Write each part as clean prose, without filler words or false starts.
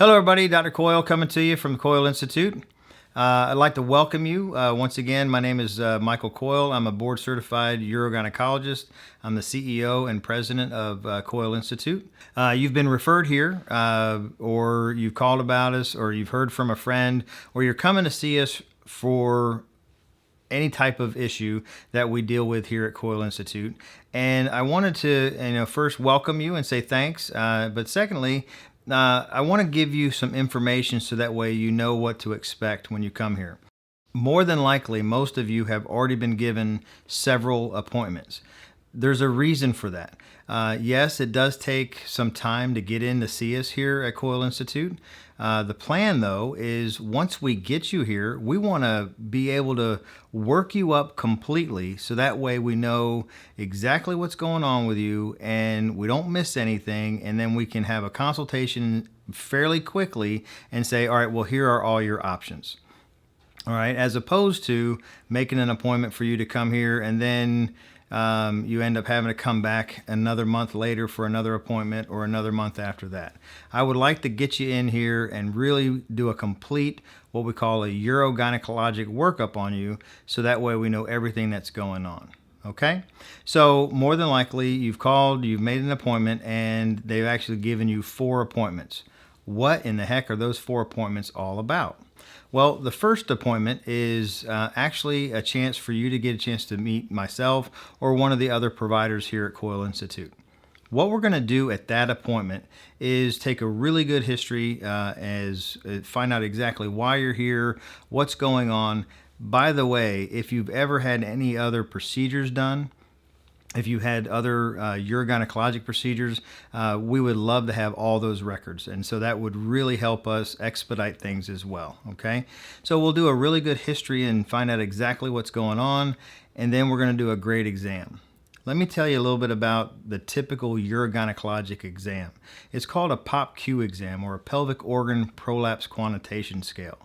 Hello, everybody. Dr. Coyle coming to you from the Coyle Institute. I'd like to welcome you. Once again, my name is Michael Coyle. I'm a board-certified urogynecologist. I'm the CEO and president of Coyle Institute. You've been referred here, or you've called about us, or you've heard from a friend, or you're coming to see us for any type of issue that we deal with here at Coyle Institute. And I wanted to, first welcome you and say thanks. But secondly, I want to give you some information so that way you know what to expect when you come here. More than likely, most of you have already been given several appointments. There's a reason for that. Yes, it does take some time to get in to see us here at Coyle Institute. The plan, though, is once we get you here, we want to be able to work you up completely so that way we know exactly what's going on with you and we don't miss anything, and then we can have a consultation fairly quickly and say, all right, well, here are all your options. All right, as opposed to making an appointment for you to come here and then you end up having to come back another month later for another appointment or another month after that. I would like to get you in here and really do a complete, what we call a urogynecologic workup on you, so that way we know everything that's going on. Okay? So more than likely, you've called, you've made an appointment, and they've actually given you 4 appointments. What in the heck are those 4 appointments all about? Well, the first appointment is actually a chance for you to get a chance to meet myself or one of the other providers here at Coyle Institute. What we're going to do at that appointment is take a really good history, find out exactly why you're here, what's going on. By the way, if you've ever had any other procedures done, if you had other urogynecologic procedures, we would love to have all those records. And so that would really help us expedite things as well, okay? So we'll do a really good history and find out exactly what's going on, and then we're gonna do a great exam. Let me tell you a little bit about the typical urogynecologic exam. It's called a POP-Q exam, or a pelvic organ prolapse quantitation scale.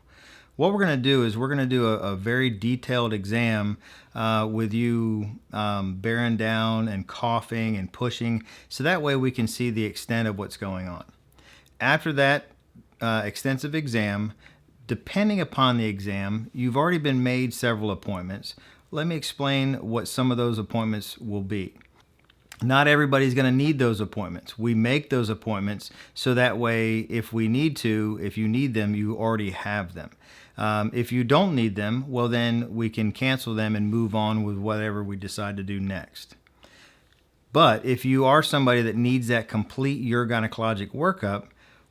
What we're going to do is we're going to do a very detailed exam with you bearing down and coughing and pushing, so that way we can see the extent of what's going on. After that extensive exam, depending upon the exam, you've already been made several appointments. Let me explain what some of those appointments will be. Not everybody's going to need those appointments. We make those appointments so that way if we need to, if you need them, you already have them. If you don't need them, well then we can cancel them and move on with whatever we decide to do next. But if you are somebody that needs that complete urogynecologic workup,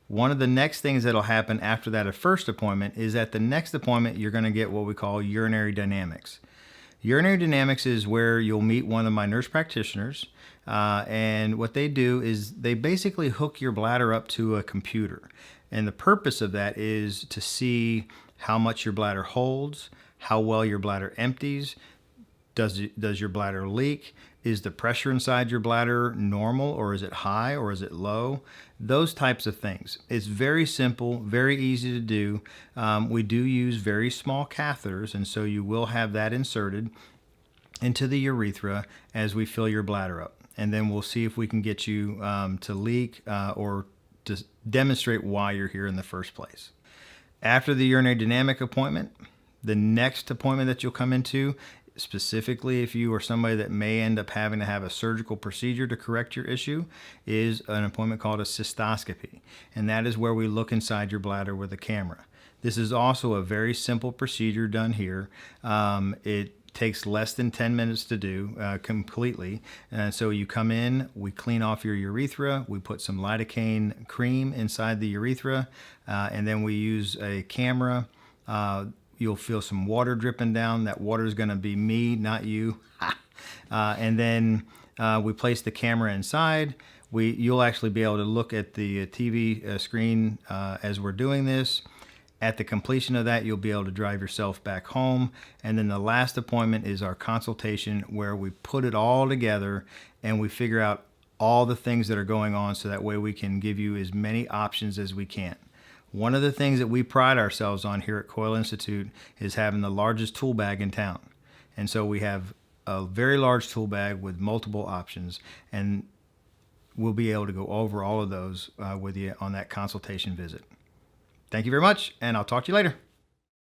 one of the next things that'll happen after that first appointment is at the next appointment you're going to get what we call urinary dynamics. Urinary dynamics is where you'll meet one of my nurse practitioners, and what they do is they basically hook your bladder up to a computer. And the purpose of that is to see how much your bladder holds, how well your bladder empties, does your bladder leak, is the pressure inside your bladder normal, or is it high, or is it low? Those types of things. It's very simple, very easy to do. We do use very small catheters, and so you will have that inserted into the urethra as we fill your bladder up. And then we'll see if we can get you to leak or to demonstrate why you're here in the first place. After the urinary dynamic appointment, the next appointment that you'll come into, specifically if you are somebody that may end up having to have a surgical procedure to correct your issue, is an appointment called a cystoscopy. And that is where we look inside your bladder with a camera. This is also a very simple procedure done here. It takes less than 10 minutes to do completely. So you come in, we clean off your urethra, we put some lidocaine cream inside the urethra, and then we use a camera. You'll feel some water dripping down. That water is going to be me, not you. And then we place the camera inside. You'll actually be able to look at the TV screen as we're doing this. At the completion of that, you'll be able to drive yourself back home. And then the last appointment is our consultation, where we put it all together and we figure out all the things that are going on, so that way we can give you as many options as we can. One of the things that we pride ourselves on here at Coyle Institute is having the largest tool bag in town. And so we have a very large tool bag with multiple options, and we'll be able to go over all of those with you on that consultation visit. Thank you very much, and I'll talk to you later.